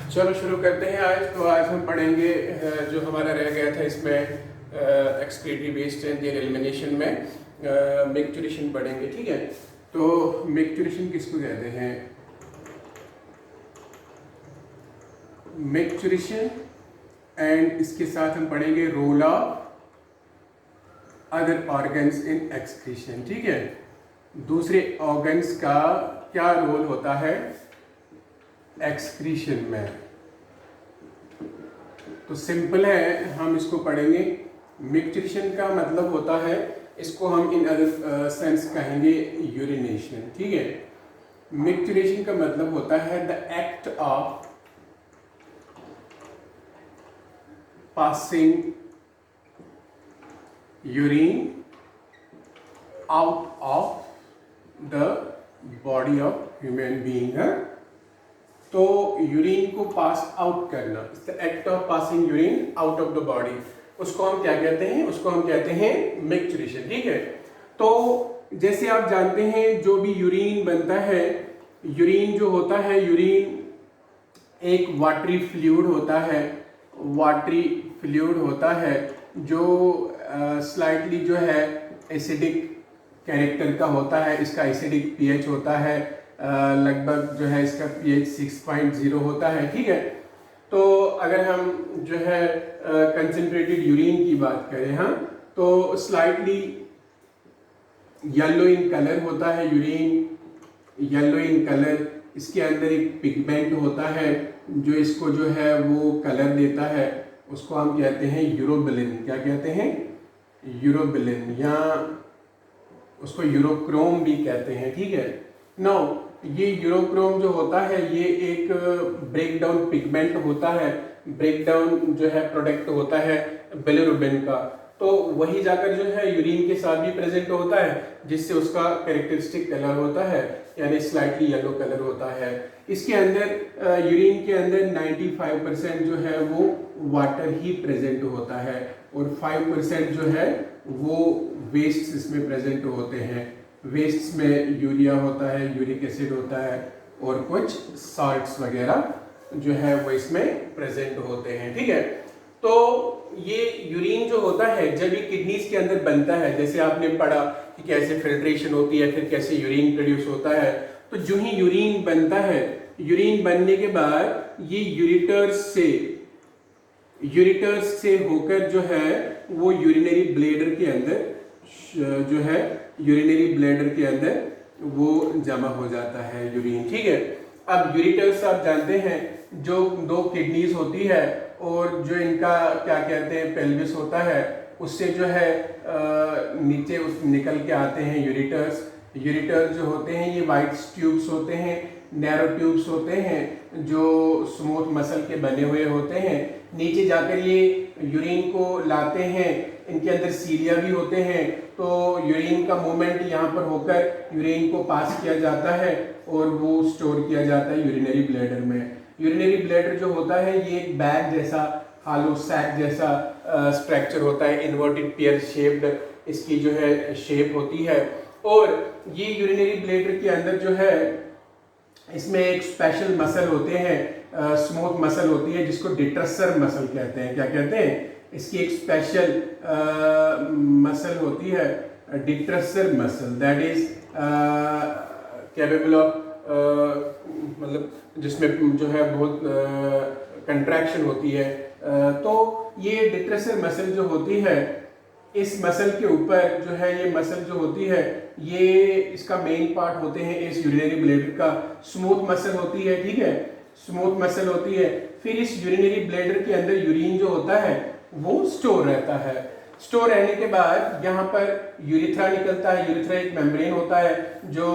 चलो शुरू करते हैं आज। तो आज हम पढ़ेंगे जो हमारा रह गया था इसमें excretory waste and their elimination में मिक्चुरेशन पढ़ेंगे। ठीक है, तो मिक्चुरेशन किसको कहते हैं? मिक्चुरेशन एंड इसके साथ हम पढ़ेंगे role of other organs in excretion. ठीक है, दूसरे ऑर्गन्स का क्या रोल होता है एक्सक्रीशन में। तो सिंपल है, हम इसको पढ़ेंगे। मिक्चुरेशन का मतलब होता है, इसको हम इन अदर सेंस कहेंगे यूरिनेशन। ठीक है, मिक्चुरेशन का मतलब होता है the act of passing urine out of the body of human being. तो यूरिन को पास आउट करना, the act of passing urine out of the body, उसको हम क्या कहते हैं? उसको हम कहते हैं मिक्चुरेशन। ठीक है, तो जैसे आप जानते हैं जो भी यूरिन बनता है, यूरिन जो होता है, यूरिन एक वाटरी फ्लूइड होता है, वाटरी फ्लूइड होता है जो स्लाइटली जो है एसिडिक कैरेक्टर का होता है। इसका एसिडिक पीएच होता है, लगभग जो है इसका पीएच 6.0 होता है। ठीक है, तो अगर हम जो है कंसंट्रेटेड यूरिन की बात करें, हाँ, तो स्लाइटली येलो इन कलर होता है यूरिन, येलो इन कलर। इसके अंदर एक पिगमेंट होता है जो इसको जो है वो कलर देता है, उसको हम कहते हैं यूरोबिलिन। क्या कहते हैं? यूरोबिलिन, या उसको यूरोक्रोम भी कहते हैं। ठीक है, नो, ये यूरोक्रोम जो होता है ये एक ब्रेक डाउन पिगमेंट होता है, ब्रेक डाउन जो है प्रोडक्ट होता है बिलिरुबिन का। तो वही जाकर जो है यूरिन के साथ भी प्रेजेंट होता है, जिससे उसका कैरेक्टरिस्टिक कलर होता है, यानी स्लाइटली येलो कलर होता है। इसके अंदर यूरिन के अंदर 95% जो है वो वाटर ही प्रेजेंट होता है, और 5% जो है वो वेस्ट इसमें प्रेजेंट होते हैं। वेस्ट में यूरिया होता है, यूरिक एसिड होता है, और कुछ साल्ट्स वगैरह जो है वो इसमें प्रेजेंट होते हैं। ठीक है, तो ये यूरिन जो होता है जब ये किडनीज के अंदर बनता है, जैसे आपने पढ़ा कि कैसे फिल्ट्रेशन होती है, फिर कैसे यूरिन प्रोड्यूस होता है। तो जो ही यूरिन बनता है, यूरिन बनने के बाद ये यूरिटर्स से होकर जो है वो यूरिनरी ब्लैडर के अंदर जो है यूरिनरी ब्लैडर के अंदर वो जमा हो जाता है यूरिन। ठीक है, अब यूरिटर्स आप जानते हैं जो 2 किडनीज होती है, और जो इनका क्या कहते हैं पेल्विस होता है, उससे जो है नीचे उस निकल के आते हैं यूरिटर्स। यूरिटर्स जो होते हैं ये वाइट ट्यूब्स होते हैं, नैरो ट्यूब्स होते हैं जो स्मूथ मसल के बने हुए होते हैं। नीचे जाकर ये यूरिन को लाते हैं, इनके अंदर सीलिया भी होते हैं। तो यूरिन का मूवमेंट यहाँ पर होकर यूरिन को पास किया जाता है और वो स्टोर किया जाता है यूरिनरी ब्लैडर में। यूरिनरी ब्लैडर जो होता है ये एक बैग जैसा, हालो सैक जैसा स्ट्रक्चर होता है, इन्वर्टेड पेयर शेप्ड इसकी जो है शेप होती है। और ये यूरिनरी ब्लैडर के अंदर जो है इसमें एक स्पेशल मसल होते हैं, स्मूथ मसल होती है जिसको डिट्रसर मसल कहते हैं। क्या कहते हैं? इसकी एक स्पेशल मसल होती है, detrusor muscle, that is capable of मतलब जिसमें जो है बहुत कंट्रैक्शन होती है। तो ये डिट्रसर मसल जो होती है, इस मसल के ऊपर जो है ये मसल जो होती है ये इसका मेन पार्ट होते हैं इस यूरिनरी ब्लैडर का। स्मूथ मसल होती है, ठीक है, स्मूथ मसल होती है। फिर इस यूरिनरी ब्लैडर के अंदर यूरिन जो होता है वो स्टोर रहता है। स्टोर रहने के बाद यहाँ पर यूरिथ्रा निकलता है। यूरिथ्रा एक मेम्ब्रेन होता है जो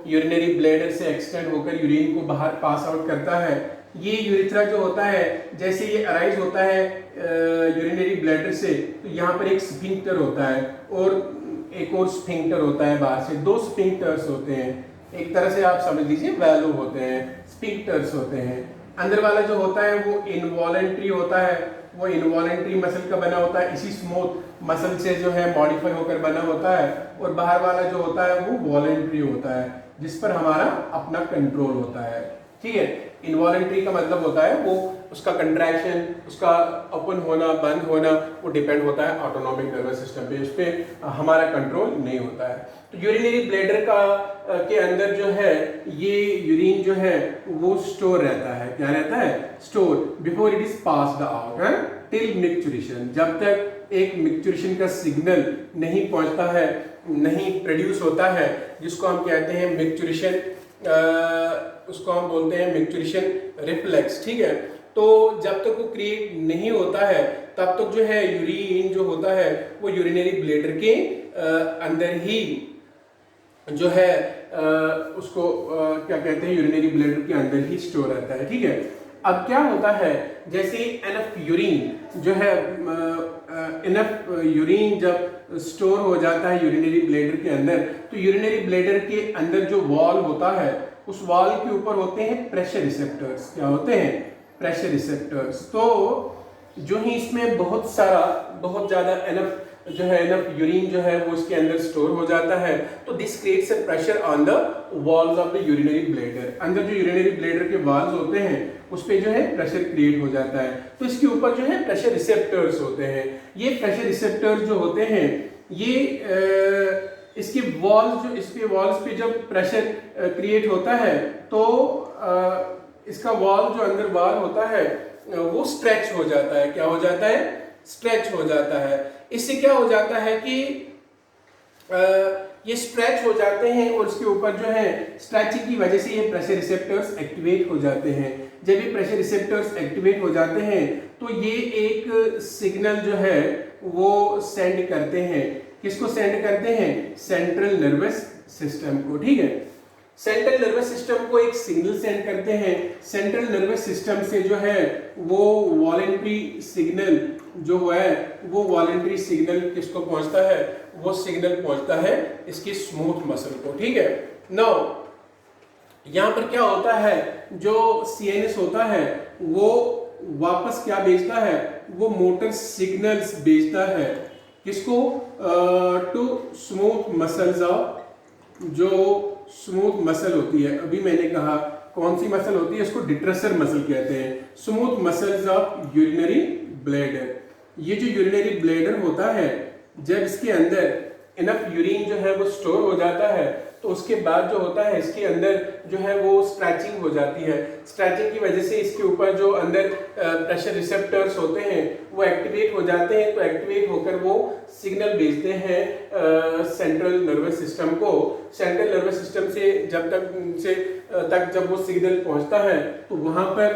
यूरिनरी ब्लैडर से एक्सटेंड होकर यूरिन को बाहर पास आउट करता है। ये यूरिथ्रा जो होता है जैसे ये अराइज होता है यूरिनरी ब्लैडर से, तो यहाँ पर एक स्फिंक्टर होता है और एक और स्फिंक्टर होता है बाहर से। 2 स्फिंक्टर्स होते हैं, एक तरह से आप समझ लीजिए वैल्यू होते हैं, स्फिंक्टर्स होते हैं। अंदर वाला जो होता है वो इनवॉलंटरी होता है, वो इनवॉलंटरी मसल का बना होता है, इसी स्मूथ मसल से जो है मॉडिफाई होकर बना होता है। और बाहर वाला जो होता है वो वॉलंटरी होता है, जिस पर हमारा अपना कंट्रोल होता है। ठीक है। इनवॉलंटरी का मतलब होता है वो उसका कंट्रैक्शन, उसका ओपन होना बंद होना, वो डिपेंड होता है ऑटोनॉमिक नर्वस सिस्टम पे, उस पर हमारा कंट्रोल नहीं होता है। तो यूरिनरी ब्लैडर का के अंदर जो है ये यूरिन जो है वो स्टोर रहता है। क्या रहता है? Store before it is passed out है टिल मिक्चुरेशन। जब तक एक मिक्चुरेशन का सिग्नल नहीं पहुंचता है, नहीं प्रोड्यूस होता है, जिसको हम कहते हैं मिक्चुरेशन, उसको हम बोलते हैं मिक्चुरेशन रिफ्लेक्स। ठीक है। तो जब तक वो क्रिएट नहीं होता है तब तक जो है यूरिन जो होता है वो यूरिनरी ब्लैडर के अंदर ही जो है उसको क्या कहते हैं, यूरिनरी ब्लैडर के अंदर ही स्टोर रहता है। ठीक है। अब क्या होता है, जैसे इनफ यूरिन जो है इनफ यूरिन जब स्टोर हो जाता है यूरिनरी ब्लैडर के अंदर, तो यूरिनरी ब्लैडर के अंदर जो वॉल होता है उस वॉल के ऊपर होते हैं प्रेशर रिसेप्टर्स। क्या होते हैं? Pressure receptors. तो जो ही इसमें बहुत ज़्यादा इनफ जो है इनफ यूरिन जो है वो इसके अंदर स्टोर हो जाता है, तो this creates a pressure on the walls of the urinary bladder. अंदर जो यूरिनरी ब्लैडर के वॉल्स होते हैं उस पे जो है प्रेशर क्रिएट हो जाता है। तो इसके ऊपर जो है प्रेशर रिसेप्टर्स होते हैं। ये प्रेशर रिसेप्टर्स जो होते हैं ये इसके वॉल्स पे जब प्रेशर क्रिएट होता है तो इसका वॉल जो अंदर वॉल होता है वो स्ट्रेच हो जाता है। क्या हो जाता है? स्ट्रेच हो जाता है। इससे क्या हो जाता है कि ये स्ट्रेच हो जाते हैं और उसके ऊपर जो है स्ट्रेचिंग की वजह से ये प्रेशर रिसेप्टर्स एक्टिवेट हो जाते हैं। जब ये प्रेशर रिसेप्टर्स एक्टिवेट हो जाते हैं तो ये एक सिग्नल जो है वो सेंड करते हैं। किसको सेंड करते हैं? सेंट्रल नर्वस सिस्टम को। ठीक है। सेंट्रल नर्वस सिस्टम को एक सिग्नल सेंड करते हैं। सेंट्रल नर्वस सिस्टम से जो है वो वॉलंटरी सिग्नल जो है वो वॉलंटरी सिग्नल किसको पहुंचता है? वो सिग्नल पहुंचता है इसकी स्मूथ मसल को। ठीक है। नाउ यहाँ पर क्या होता है, जो सीएनएस होता है वो वापस क्या भेजता है? वो मोटर सिग्नल्स भेजता है। किसको? टू स्मूथ मसल्स ऑफ, जो स्मूथ मसल होती है, अभी मैंने कहा कौन सी मसल होती है, इसको डिट्रेसर मसल कहते हैं। Smooth muscles of urinary bladder. ये जो यूरिनरी ब्लैडर होता है जब इसके अंदर इनफ यूरिन जो है वो स्टोर हो जाता है तो उसके बाद जो होता है इसके अंदर जो है वो स्ट्रेचिंग हो जाती है। स्ट्रेचिंग की वजह से इसके ऊपर जो अंदर प्रेशर रिसेप्टर्स होते हैं वो एक्टिवेट हो जाते हैं। तो एक्टिवेट होकर वो सिग्नल भेजते हैं सेंट्रल नर्वस सिस्टम को। सेंट्रल नर्वस सिस्टम से जब वो सिग्नल पहुंचता है तो वहां पर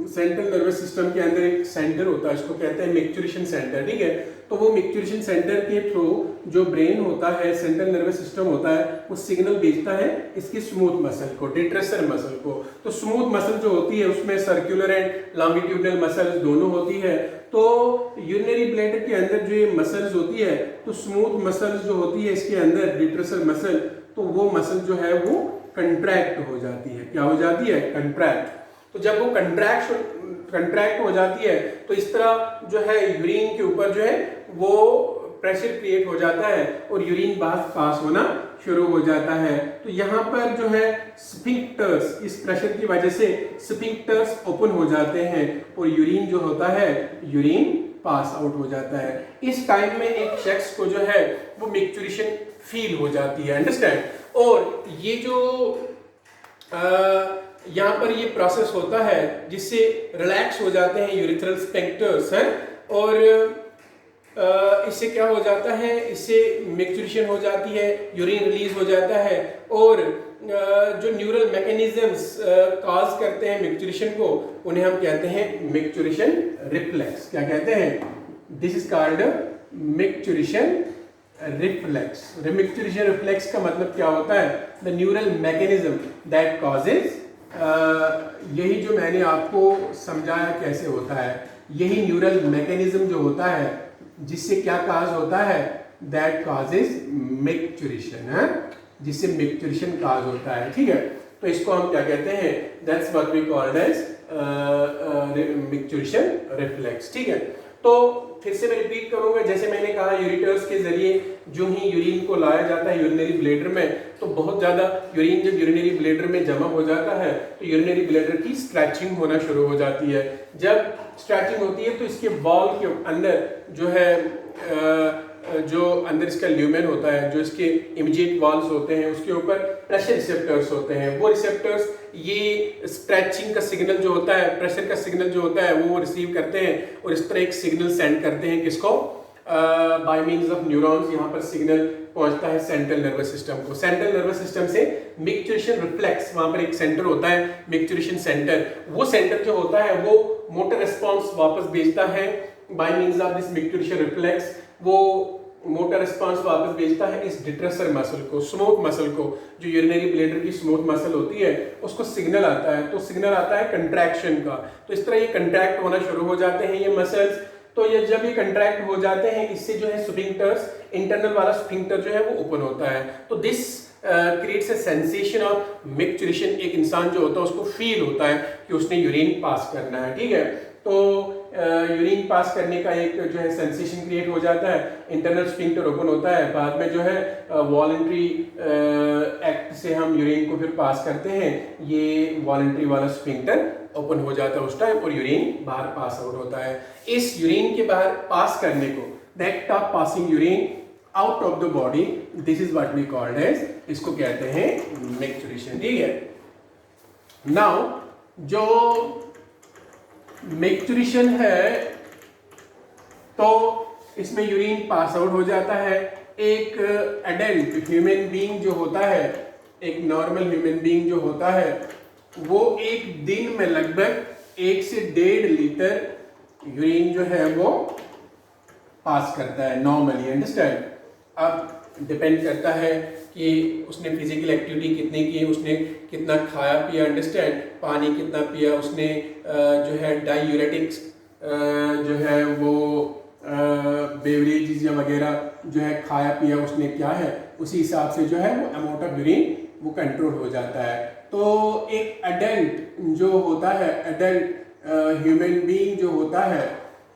सेंट्रल नर्वस सिस्टम के अंदर एक सेंटर होता है, इसको कहते हैं मिक्चुरेशन सेंटर। ठीक है। तो वो मिक्चुरेशन सेंटर के थ्रू जो ब्रेन होता है, सेंट्रल नर्वस सिस्टम होता है, वो सिग्नल भेजता है इसकी स्मूथ मसल को, डिट्रेसर मसल को। तो स्मूथ मसल जो होती है उसमें सर्कुलर एंड लॉन्गिट्यूडनल मसल्स दोनों होती है। तो यूरिनरी ब्लैडर के अंदर जो ये मसल्स होती है, तो स्मूथ मसल्स जो होती है इसके अंदर डिट्रेसर मसल, तो वो मसल जो है वो कंट्रैक्ट हो जाती है। क्या हो जाती है? कंट्रैक्ट। तो जब वो कंट्रैक्ट हो जाती है तो इस तरह जो है यूरिन के ऊपर जो है वो प्रेशर क्रिएट हो जाता है और यूरिन पास होना शुरू हो जाता है। तो यहाँ पर जो है स्फिंक्टर्स, इस प्रेशर की वजह से स्फिंक्टर्स ओपन हो जाते हैं और यूरिन जो होता है यूरिन पास आउट हो जाता है। इस टाइम में एक शख्स को जो है वो मिक्चुरेशन फील हो जाती है। अंडरस्टैंड? और ये जो यहाँ पर ये प्रोसेस होता है जिससे रिलैक्स हो जाते हैं यूरिथ्रल स्फिंक्टर्स हैं और इससे क्या हो जाता है, इससे मिक्चुरेशन हो जाती है, यूरिन रिलीज हो जाता है और जो न्यूरल मैकेनिज्म्स काज करते हैं मिक्चुरेशन को उन्हें हम कहते हैं मिक्चुरेशन रिफ्लेक्स। क्या कहते हैं? This is called micturition reflex. Micturition reflex का मतलब क्या होता है? The neural mechanism that causes, यही जो मैंने आपको समझाया कैसे होता है, यही न्यूरल मैकेनिज्म जो होता है जिससे क्या काज होता है, दैट कॉजेज मिक्चुरेशन है, जिससे मिक्चुरेशन काज होता है। ठीक है। तो इसको हम क्या कहते हैं? That's what we called as micturition reflex. ठीक है। तो फिर से मैं रिपीट करूंगा, जैसे मैंने कहा यूरिटर्स के जरिए जो ही यूरिन को लाया जाता है यूरिनरी ब्लैडर में, तो बहुत ज़्यादा यूरिन जब यूरिनरी ब्लैडर में जमा हो जाता है तो यूरिनरी ब्लैडर की स्ट्रेचिंग होना शुरू हो जाती है। जब स्ट्रेचिंग होती है तो इसके वॉल के अंदर जो है जो अंदर इसका ल्यूमेन होता है, जो इसके इमीडिएट वॉल्स होते हैं, उसके ऊपर प्रेशर रिसेप्टर्स होते हैं। वो रिसेप्टर्स ये स्ट्रेचिंग का सिग्नल जो होता है, प्रेशर का सिग्नल जो होता है वो रिसीव करते हैं और इस तरह एक सिग्नल सेंड करते हैं किसको, बाय मीन्स ऑफ न्यूरॉन्स। यहाँ पर सिग्नल पहुंचता है सेंट्रल नर्वस सिस्टम को। सेंट्रल नर्वस सिस्टम से मिक्चुरेशन रिफ्लेक्स, वहां पर एक सेंटर होता है मिक्चुरेशन सेंटर, वो सेंटर जो होता है वो मोटर रिस्पॉन्स वापस भेजता है bye means of this micturition reflex. वो मोटर रिस्पॉन्स वापस भेजता है इस डिट्रेसर मसल को, स्मूथ मसल को, जो यूरिनरी ब्लैडर की स्मूथ मसल होती है, उसको सिग्नल आता है। तो सिग्नल आता है कंट्रैक्शन का। तो इस तरह ये कंट्रैक्ट होना शुरू हो जाते हैं ये मसल्स। तो ये जब ये कंट्रैक्ट हो जाते हैं, इससे जो है स्फिंक्टर्स, इंटरनल वाला स्फिंक्टर जो है वो ओपन होता है। तो this creates a sensation of micturition. एक इंसान जो होता है उसको फील होता है कि उसने यूरिन पास करना है, ठीक है। तो यूरिन पास करने का एक जो है सेंसेशन क्रिएट हो जाता है, इंटरनल स्फिंक्टर ओपन होता है। बाद में जो है वॉलंटरी एक्ट से हम यूरिन को फिर पास करते हैं, ये वॉलंटरी वाला स्फिंक्टर ओपन हो जाता है उस टाइम और यूरिन बाहर पास आउट होता है। इस यूरिन के बाहर पास करने को, the act of passing urine out of the body, this is what we called as, इसको कहते हैं मिक्चुरेशन, ठीक है। नाउ जो मिक्चुरेशन है तो इसमें यूरिन पास आउट हो जाता है। एक एडल्ट ह्यूमन बीइंग जो होता है, एक नॉर्मल ह्यूमन बीइंग जो होता है, वो एक दिन में लगभग 1 से 1.5 लीटर यूरिन जो है वो पास करता है नॉर्मली, अंडरस्टैंड। अब डिपेंड करता है कि उसने फिजिकल एक्टिविटी कितनी की, उसने कितना खाया पिया, अंडरस्टैंड, पानी कितना पिया उसने, जो है डायूरेटिक्स जो है वो बेवरेजेस या वगैरह जो है खाया पिया उसने क्या है, उसी हिसाब से जो है वो अमाउंट ऑफ यूरिन वो कंट्रोल हो जाता है। तो एक एडल्ट जो होता है, एडल्ट ह्यूमन बीइंग जो होता है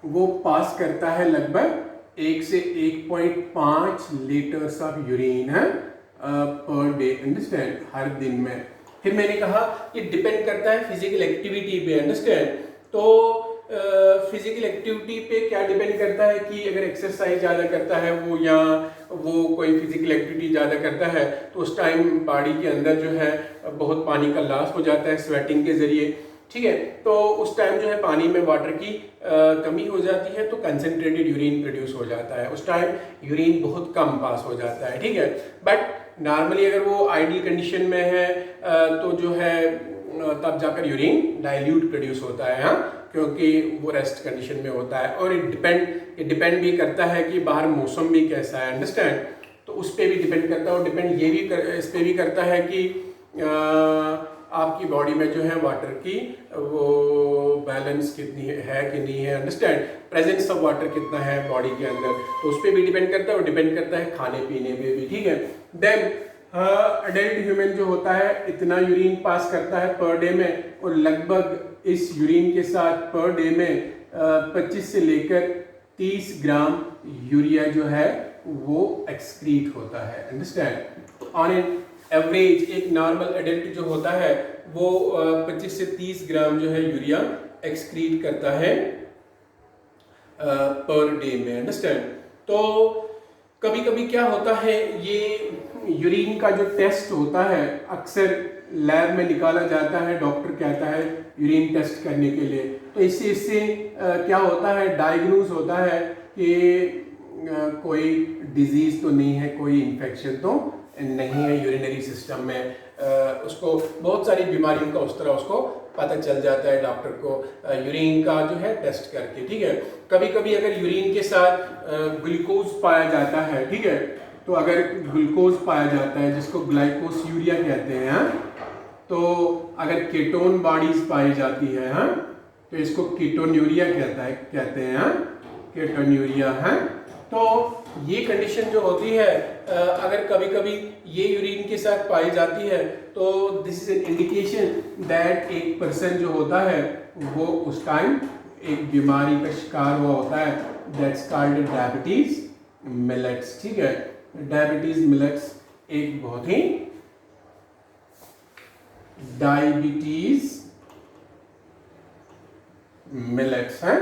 वो पास करता है लगभग 1 से 1.5 लीटर्स ऑफ यूरिन है पर डे, अंडरस्टैंड, हर दिन में। फिर मैंने कहा ये डिपेंड करता है फिजिकल एक्टिविटी पे, अंडरस्टैंड। तो फिजिकल एक्टिविटी पे क्या डिपेंड करता है कि अगर एक्सरसाइज ज़्यादा करता है वो, या वो कोई फिजिकल एक्टिविटी ज़्यादा करता है तो उस टाइम बॉडी के अंदर जो है बहुत पानी का लॉस हो जाता है स्वेटिंग के ज़रिए, ठीक है। तो उस टाइम जो है पानी में वाटर की कमी हो जाती है तो कंसनट्रेटेड यूरिन प्रोड्यूस हो जाता है, उस टाइम यूरिन बहुत कम पास हो जाता है, ठीक है। बट नॉर्मली अगर वो आइडियल कंडीशन में है तो जो है तब जाकर यूरिन डाइल्यूट प्रोड्यूस होता है, हाँ, क्योंकि वो रेस्ट कंडीशन में होता है। और ये डिपेंड भी करता है कि बाहर मौसम भी कैसा है, अंडरस्टैंड। तो उस पर भी डिपेंड करता है, और डिपेंड ये भी इस पर भी करता है कि आपकी बॉडी में जो है वाटर की वो बैलेंस कितनी है कि नहीं है, अंडरस्टैंड, प्रेजेंस ऑफ वाटर कितना है बॉडी के अंदर, तो उस पर भी डिपेंड करता है, और डिपेंड करता है खाने पीने पे भी, ठीक है। देन अडल्ट ह्यूमन जो होता है इतना यूरिन पास करता है पर डे में, और लगभग इस यूरिन के साथ पर डे में 25 से लेकर 30 ग्राम यूरिया जो है वो एक्सक्रीट होता है, अंडरस्टैंड। ऑन एन एवरेज एक नॉर्मल एडल्ट जो होता है वो 25 से 30 ग्राम जो है यूरिया एक्सक्रीट करता है पर डे में, अंडरस्टैंड। तो कभी कभी क्या होता है, ये यूरिन का जो टेस्ट होता है अक्सर लैब में निकाला जाता है, डॉक्टर कहता है यूरिन टेस्ट करने के लिए। तो इससे क्या होता है, डायग्नोज होता है कि कोई डिजीज तो नहीं है, कोई इन्फेक्शन तो नहीं है यूरिनरी सिस्टम में। उसको बहुत सारी बीमारियों का उस तरह उसको पता चल जाता है डॉक्टर को यूरिन का जो है टेस्ट करके, ठीक है। कभी कभी अगर यूरिन के साथ ग्लूकोज पाया जाता है, ठीक है, तो अगर ग्लूकोज पाया जाता है जिसको ग्लाइकोस्यूरिया कहते हैं, हाँ? तो अगर केटोन बॉडीज पाई जाती है, हाँ, तो इसको कीटोन्यूरिया कहते हैं, हाँ, कीटोन्यूरिया, हाँ। तो ये कंडीशन जो होती है अगर कभी कभी ये यूरिन के साथ पाई जाती है तो this is an indication that एक पर्सन जो होता है वो उस टाइम एक बीमारी का शिकार हुआ होता है, दैट्स कॉल्ड डायबिटीज मिलेट्स। ठीक है, डायबिटीज मिलेट्स एक बहुत ही डायबिटीज मिलेट्स है,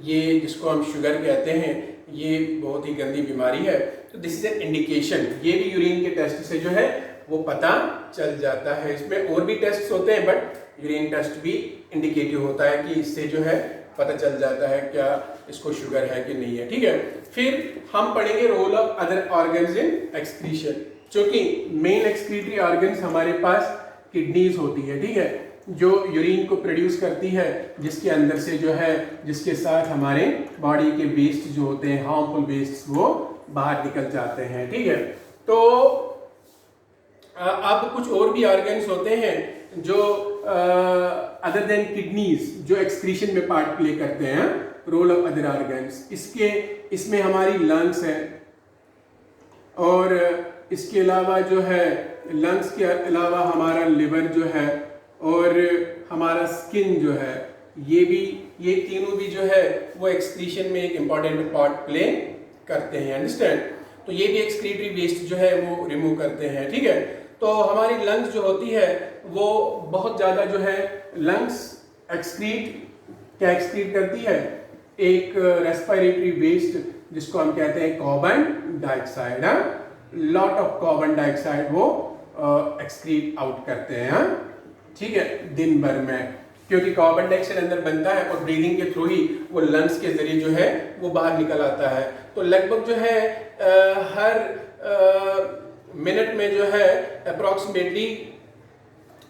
ये जिसको हम शुगर कहते हैं, ये बहुत ही गंदी बीमारी है। तो दिस इज एन इंडिकेशन, ये भी यूरिन के टेस्ट से जो है वो पता चल जाता है। इसमें और भी टेस्ट होते हैं बट यूरिन टेस्ट भी इंडिकेटिव होता है कि इससे जो है पता चल जाता है क्या इसको शुगर है कि नहीं है। ठीक है, फिर हम पढ़ेंगे role of other organs in excretion. क्योंकि मेन एक्सक्रीटरी ऑर्गन्स हमारे पास किडनीज होती है, ठीक है, जो यूरिन को प्रोड्यूस करती है, जिसके अंदर से जो है, जिसके साथ हमारे बॉडी के वेस्ट जो होते हैं, हार्मफुल वेस्ट, वो बाहर निकल जाते हैं। ठीक है, तो अब कुछ और भी ऑर्गन्स होते हैं जो अदर देन किडनीज जो एक्सक्रीशन में पार्ट प्ले करते हैं, रोल ऑफ अदर ऑर्गन्स। इसमें हमारी लंग्स है, और इसके अलावा जो है लंग्स के अलावा हमारा लिवर जो है, और हमारा स्किन जो है, ये तीनों भी जो है वो एक्सक्रीशन में एक इम्पॉर्टेंट पार्ट प्ले करते हैं। अंडरस्टैंड? तो ये भी एक्सक्रीटरी वेस्ट जो है वो रिमूव करते हैं। ठीक है, तो हमारी लंग्स जो होती है वो बहुत ज़्यादा जो है, लंग्स क्या एक्सक्रीट करती है, एक रेस्पिरेटरी वेस्ट जिसको हम कहते हैं carbon dioxide. Lot of carbon dioxide वो एक्सक्रीट आउट करते हैं। ठीक है, दिन भर में, क्योंकि कार्बन डाइऑक्साइड अंदर बनता है और ब्रीदिंग के थ्रू ही वो लंग्स के जरिए जो है वो बाहर निकल आता है। तो लगभग जो है हर मिनट में जो है अप्रॉक्सीमेटली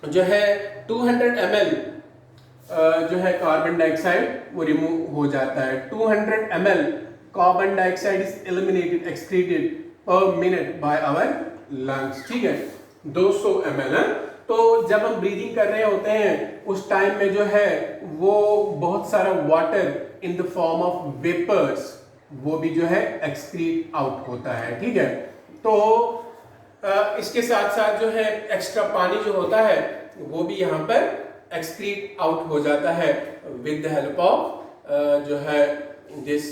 जो है 200 ml जो है कार्बन डाइऑक्साइड वो रिमूव हो जाता है। 200 ml carbon dioxide is eliminated excreted per minute by our lungs. ठीक है, 200 ml है। तो जब हम ब्रीदिंग कर रहे होते हैं उस टाइम में जो है वो बहुत सारा water in the form of vapours वो भी जो है एक्सक्रीट आउट होता है। ठीक है, तो इसके साथ साथ जो है एक्स्ट्रा पानी जो होता है वो भी यहाँ पर एक्सक्रीट आउट हो जाता है विद द हेल्प ऑफ जो है दिस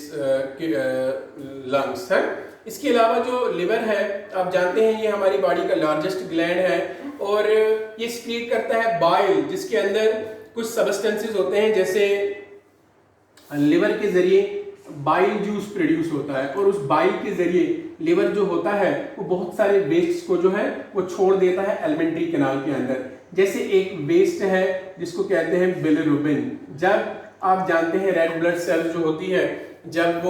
लंग्स है। इसके अलावा जो लिवर है, आप जानते हैं ये हमारी बॉडी का लार्जेस्ट ग्लैंड है, और ये एक्सक्रीट करता है बाइल, जिसके अंदर कुछ सब्सटेंसेस होते हैं, जैसे लिवर के जरिए बाइल जूस प्रोड्यूस होता है, और उस बाइल के जरिए लिवर जो होता है वो बहुत सारे वेस्ट को जो है वो छोड़ देता है एलिमेंट्री कैनाल के अंदर। जैसे एक वेस्ट है जिसको कहते हैं बिलिरुबिन। जब आप जानते हैं रेड ब्लड सेल्स जो होती है, जब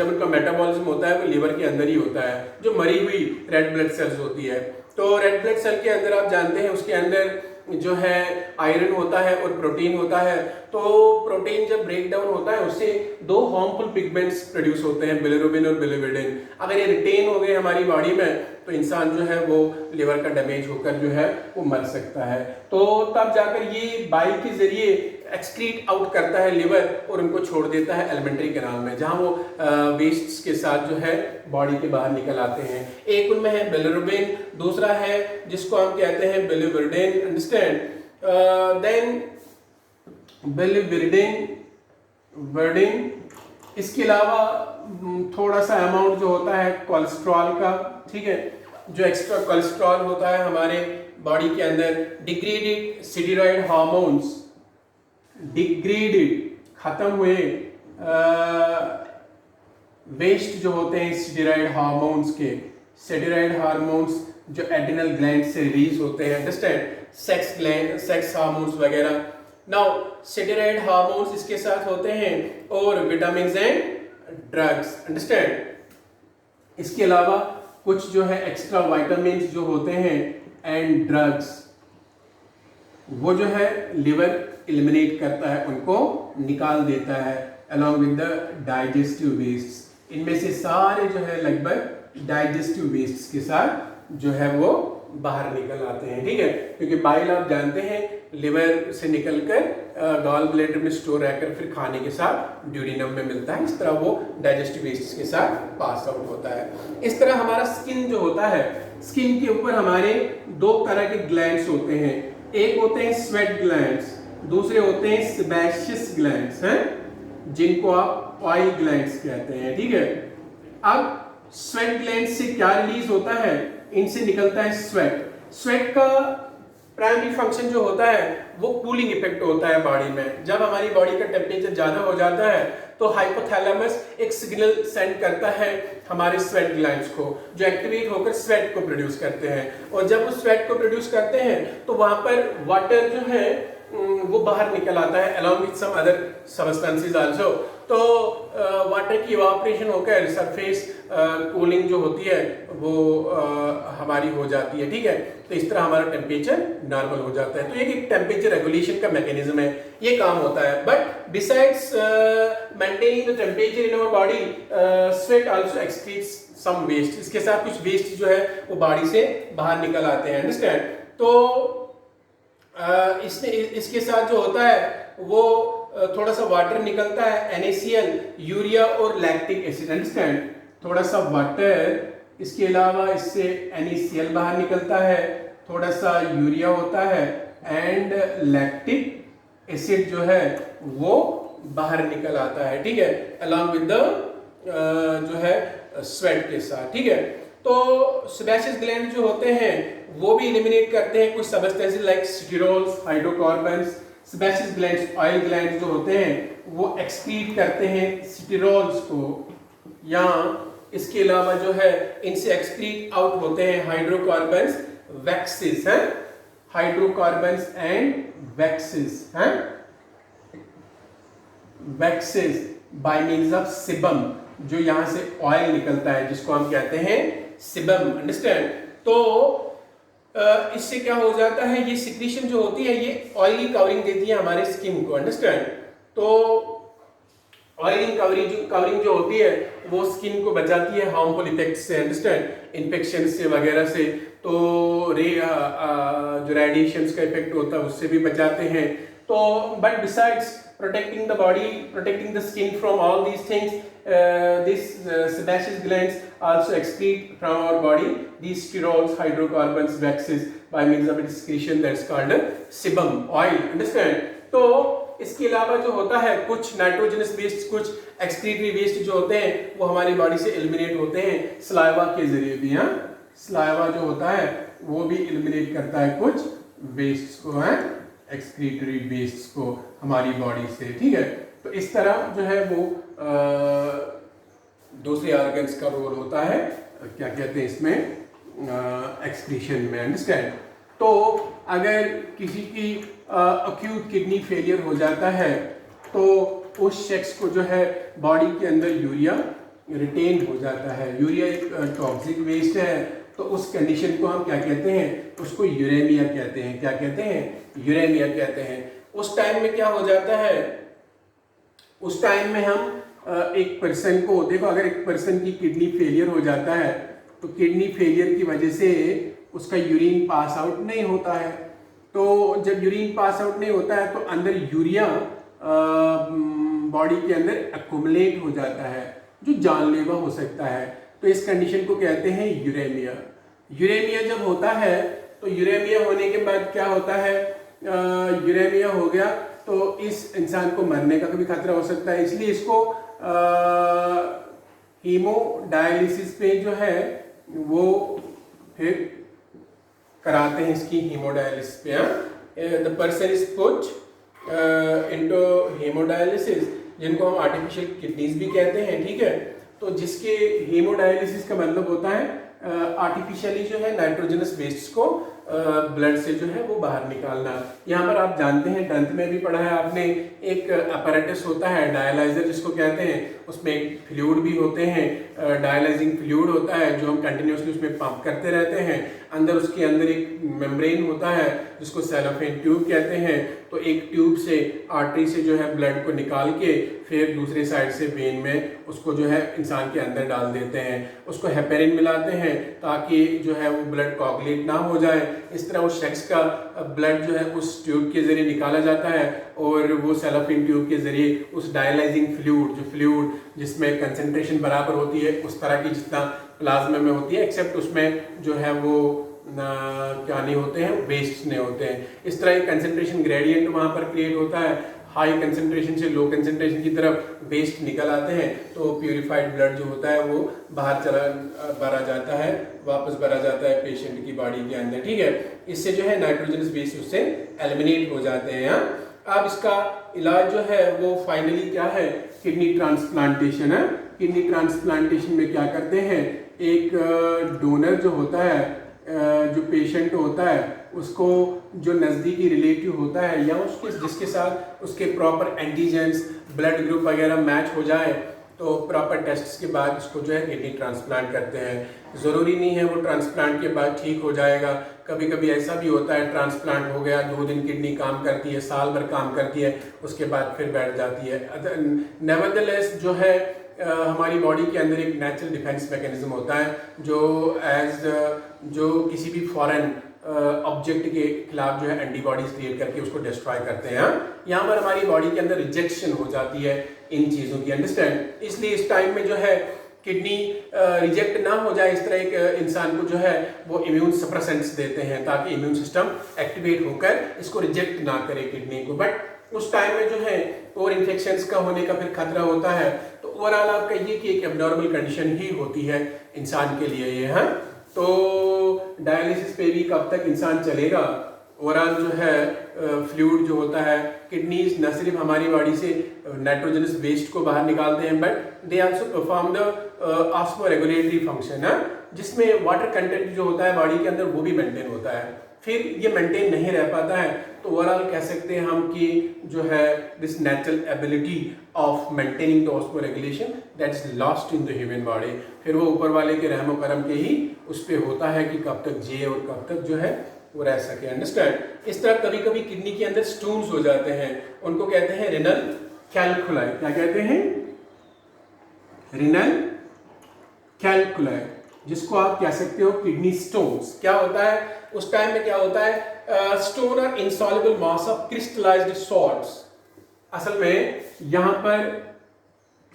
उनका मेटाबॉलिज्म होता है वो लिवर के अंदर ही होता है, जो मरी हुई रेड ब्लड सेल्स होती है। तो रेड ब्लड सेल के अंदर आप जानते हैं उसके अंदर जो है आयरन होता है और प्रोटीन होता है। तो प्रोटीन जब ब्रेक डाउन होता है उससे दो हार्मफुल पिगमेंट्स प्रोड्यूस होते हैं, बिलिरुबिन और बिलिवर्डिन। अगर ये रिटेन हो गए हमारी बॉडी में तो इंसान जो है वो लिवर का डैमेज होकर जो है वो मर सकता है। तो तब जाकर ये बाइल के जरिए एक्सक्रीट आउट करता है लिवर और उनको छोड़ देता है एलिमेंट्री कैनाल में, जहां वो वेस्ट्स के साथ जो है बॉडी के बाहर निकल आते हैं। एक उनमें है बिलिरुबिन, दूसरा है जिसको हम कहते हैं बिलिवर्डिन। अंडरस्टैंड? देन बिलिवर्डिन, इसके अलावा थोड़ा सा अमाउंट जो होता है कोलेस्ट्रॉल का, ठीक है, जो एक्स्ट्रा कोलेस्ट्रॉल होता है हमारे बॉडी के अंदर, डिग्रेडेड स्टेरॉइड हार्मोन्स, डिग्रेडेड खत्म हुए वेस्ट जो होते हैं स्टेरॉइड हार्मोन्स के, स्टेरॉइड हार्मोन्स जो एड्रिनल ग्लैंड से रिलीज होते हैं। अंडरस्टैंड? सेक्स हार्मोन्स वगैरह। नाउ स्टेरॉइड हार्मोन्स इसके साथ होते हैं, और विटामिन एंड ड्रग्स। अंडरस्टैंड? इसके अलावा कुछ जो है एक्स्ट्रा विटामिन जो होते हैं एंड ड्रग्स, वो जो है लिवर एलिमिनेट करता है, उनको निकाल देता है along with the digestive waste. इनमें से सारे जो है लगभग डाइजेस्टिव वेस्ट के साथ जो है वो बाहर निकल आते हैं। ठीक है, क्योंकि बाइल आप जानते हैं लिवर से निकलकर गॉल ब्लैडर में स्टोर रहकर फिर खाने के साथ ड्यूरिनम में मिलता है। इस तरह वो डाइजेस्टिव वेस्ट के साथ पास आउट होता है। इस तरह हमारा स्किन जो होता है, स्किन के ऊपर हमारे दो तरह के ग्लैंड्स होते हैं। एक होते हैं स्वेट ग्लैंड्स, दूसरे होते हैं सेबेशियस ग्लैंड्स हैं, जिनको आप ऑयल ग्लैंड्स कहते हैं, ठीक है। अब स्वेट ग्लैंड से क्या रिलीज होता है, इनसे निकलता है स्वेट। स्वेट का प्राइमरी फंक्शन जो होता है वो कूलिंग इफेक्ट होता है बॉडी में। जब हमारी बॉडी का टेम्परेचर ज्यादा हो जाता है तो हाइपोथैलेमस एक सिग्नल सेंड करता है हमारे स्वेट ग्लैंड्स को, जो एक्टिवेट होकर स्वेट को प्रोड्यूस करते हैं। और जब वो स्वेट को प्रोड्यूस करते हैं तो वहां पर वाटर जो है वो बाहर निकल आता है along with some other substances also। तो वाटर की इवापोरेशन होकर सरफेस कूलिंग जो होती है वो हमारी हो जाती है, ठीक है। तो इस तरह हमारा टेम्परेचर नॉर्मल हो जाता है। तो ये एक टेम्परेचर रेगुलेशन का मैकेनिज्म है, ये काम होता है। But besides maintaining the temperature in our body, sweat also excretes some waste. इसके साथ कुछ वेस्ट जो है वो बॉडी से बाहर निकल आते हैं, अंडरस्टैंड। तो इसके साथ जो होता है वो थोड़ा सा वाटर निकलता है, NaCl, यूरिया और लैक्टिक एसिड, अंडरस्टैंड। थोड़ा सा वाटर, इसके अलावा इससे NaCl बाहर निकलता है, थोड़ा सा यूरिया होता है एंड लैक्टिक एसिड जो है वो बाहर निकल आता है, ठीक है, अलॉन्ग विद द जो है स्वेट के साथ, ठीक है। तो सेबेशियस ग्लैंड जो होते हैं वो भी एलिमिनेट करते हैं कुछ substances like sterols, hydrocarbons. Sebaceous glands, oil glands जो होते हैं वो एक्सक्रीट करते हैं स्टीरोल्स को, या इसके अलावा जो है इनसे एक्सक्रीट आउट होते हैं हाइड्रोकार्बन्स, वैक्सेस हैं, हाइड्रोकार्बन्स एंड वैक्सेस हैं, waxes bye means of sebum, जो यहां से ऑयल निकलता है जिसको हम कहते हैं सिबम, अंडरस्टैंड। तो इससे क्या हो जाता है, ये सिक्रीशन जो होती है ये ऑयली कवरिंग देती है हमारे स्किन को, अंडरस्टैंड। तो ऑयलिंग कवरिंग जो होती है वो स्किन को बचाती है हार्मफुल इफेक्ट से, अंडरस्टैंड, इन्फेक्शन से वगैरह से। तो जो रेडिएशंस का इफेक्ट होता है उससे भी बचाते हैं। तो but besides protecting the body, protecting the skin from all these things, these sebaceous glands also excrete from our body these sterols, hydrocarbons, waxes by means of its excretion, that's called sebum oil, understand। तो इसके अलावा जो होता है कुछ nitrogenous waste, कुछ excretory waste जो होते हैं वो हमारी बॉडी से एलिमिनेट होते हैं सलाइवा के जरिए भी। हाँ, सलाइवा जो होता है वो भी एलिमिनेट करता है कुछ वेस्ट को, है एक्सक्रीटरी वेस्ट को हमारी बॉडी से, ठीक है। तो इस तरह जो है वो दूसरे ऑर्गन्स का रोल होता है, क्या कहते हैं इसमें, एक्सक्रीशन में, अंडरस्टैंड। तो अगर किसी की अक्यूट किडनी फेलियर हो जाता है तो उस शख्स को जो है बॉडी के अंदर यूरिया रिटेन हो जाता है। यूरिया एक टॉक्सिक वेस्ट है, तो उस कंडीशन को हम क्या कहते हैं, उसको यूरेमिया कहते हैं। क्या कहते हैं, यूरेमिया कहते हैं। उस टाइम में क्या हो जाता है, उस टाइम में हम एक पर्सन को देखो, अगर एक पर्सन की किडनी फेलियर हो जाता है तो किडनी फेलियर की वजह से उसका यूरिन पास आउट नहीं होता है। तो जब यूरिन पास आउट नहीं होता है तो अंदर यूरिया बॉडी के अंदर एक्युमुलेट हो जाता है जो जानलेवा हो सकता है। तो इस कंडीशन को कहते हैं यूरेमिया। यूरेमिया जब होता है तो यूरेमिया होने के बाद क्या होता है, यूरेमिया हो गया तो इस इंसान को मरने का भी खतरा हो सकता है। इसलिए इसको हीमोडायलिसिस पे जो है वो फिर कराते हैं, इसकी हीमोडायलिसिस पे। The person is put into haemodialysis, जिनको हम आर्टिफिशियल किडनीज भी कहते हैं, ठीक है। तो जिसके हीमोडायलिसिस का मतलब होता है आर्टिफिशियली जो है नाइट्रोजनस वेस्ट को ब्लड से जो है वो बाहर निकालना। यहाँ पर आप जानते हैं, 10th में भी पढ़ा है आपने, एक अपैरेटस होता है डायलाइजर जिसको कहते हैं, उसमें एक फ्लूइड भी होते हैं, डायलाइजिंग फ्लूइड होता है जो हम कंटिन्यूसली उसमें पंप करते रहते हैं। अंदर उसके अंदर एक मेम्ब्रेन होता है जिसको सेलोफेन ट्यूब कहते हैं। तो एक ट्यूब से, आर्टरी से जो है ब्लड को निकाल के फिर दूसरे साइड से वेन में उसको जो है इंसान के अंदर डाल देते हैं। उसको हेपेरिन मिलाते हैं ताकि जो है वो ब्लड कोगुलेट ना हो जाए। इस तरह उस शख्स का ब्लड जो है उस ट्यूब के जरिए निकाला जाता है और वो सेलोफेन ट्यूब के जरिए उस डायलाइजिंग फ्लूइड, जो फ्लूइड जिसमें कंसंट्रेशन बराबर होती है उस तरह की जितना प्लाज्मा में होती है, एक्सेप्ट उसमें जो है वो क्या नहीं होते हैं, वेस्ट नहीं होते हैं। इस तरह एक कंसंट्रेशन ग्रेडियंट वहाँ पर क्रिएट होता है। हाई कंसंट्रेशन से लो कंसंट्रेशन की तरफ वेस्ट निकल आते हैं, तो प्यूरिफाइड ब्लड जो होता है वो बाहर भरा जाता है, वापस भरा जाता है पेशेंट की बॉडी के अंदर, ठीक है। इससे जो है नाइट्रोजनस वेस्ट उससे एलिमिनेट हो जाते हैं। अब इसका इलाज जो है वो फाइनली क्या है, किडनी ट्रांसप्लांटेशन है। किडनी ट्रांसप्लांटेशन में क्या करते हैं, एक डोनर जो होता है, जो पेशेंट होता है उसको जो नज़दीकी रिलेटिव होता है या उसके जिसके साथ उसके प्रॉपर एंटीजेंस ब्लड ग्रुप वगैरह मैच हो जाए, तो प्रॉपर टेस्ट्स के बाद उसको जो है किडनी ट्रांसप्लांट करते हैं। ज़रूरी नहीं है वो ट्रांसप्लांट के बाद ठीक हो जाएगा, कभी कभी ऐसा भी होता है ट्रांसप्लांट हो गया, 2 दिन किडनी काम करती है, साल भर काम करती है, उसके बाद फिर बैठ जाती है। नेवरदलेस जो है हमारी बॉडी के अंदर एक नेचुरल डिफेंस मैकेनिज्म होता है जो किसी भी फॉरेन ऑब्जेक्ट के खिलाफ जो है एंटीबॉडीज क्रिएट करके उसको डिस्ट्रॉय करते हैं। यहाँ पर हमारी बॉडी के अंदर रिजेक्शन हो जाती है इन चीज़ों की, अंडरस्टैंड। इसलिए इस टाइम में जो है किडनी रिजेक्ट ना हो जाए, इस तरह एक इंसान को जो है वो इम्यून सप्रेसेंट्स देते हैं ताकि इम्यून सिस्टम एक्टिवेट होकर इसको रिजेक्ट ना करे किडनी को। बट उस टाइम में जो है और इन्फेक्शंस का होने का फिर खतरा होता है, तो ओवरऑल आप कहिए कि एक एब्नॉर्मल कंडीशन ही होती है इंसान के लिए ये है। तो डायलिसिस पे भी कब तक इंसान चलेगा, ओवरऑल जो है फ्लूइड जो होता है, किडनीज न सिर्फ हमारी बॉडी से नाइट्रोजनस वेस्ट को बाहर निकालते हैं, but they also perform the osmoregulatory function है, जिसमें वाटर कंटेंट जो होता है बॉडी के अंदर वो भी मेंटेन होता है। फिर ये मेंटेन नहीं रह पाता है, तो ओवरऑल कह सकते हैं हम कि जो है this natural ability of maintaining the osmoregulation that is lost in the human body. फिर वो ऊपर वाले के रहमो करम के ही उस पर होता है कि कब तक जिए और कब तक जो है वो रह सके, अंडरस्टैंड। इस तरह कभी कभी किडनी के अंदर स्टोन्स हो जाते हैं, उनको कहते हैं रिनल कैल्कुलाई। क्या कहते हैं? रिनल कैल्कुलाई, जिसको आप कह सकते हो किडनी स्टोन्स। क्या होता है उस टाइम में, क्या होता है, स्टोन और insoluble mass of crystallised salts. असल में यहाँ पर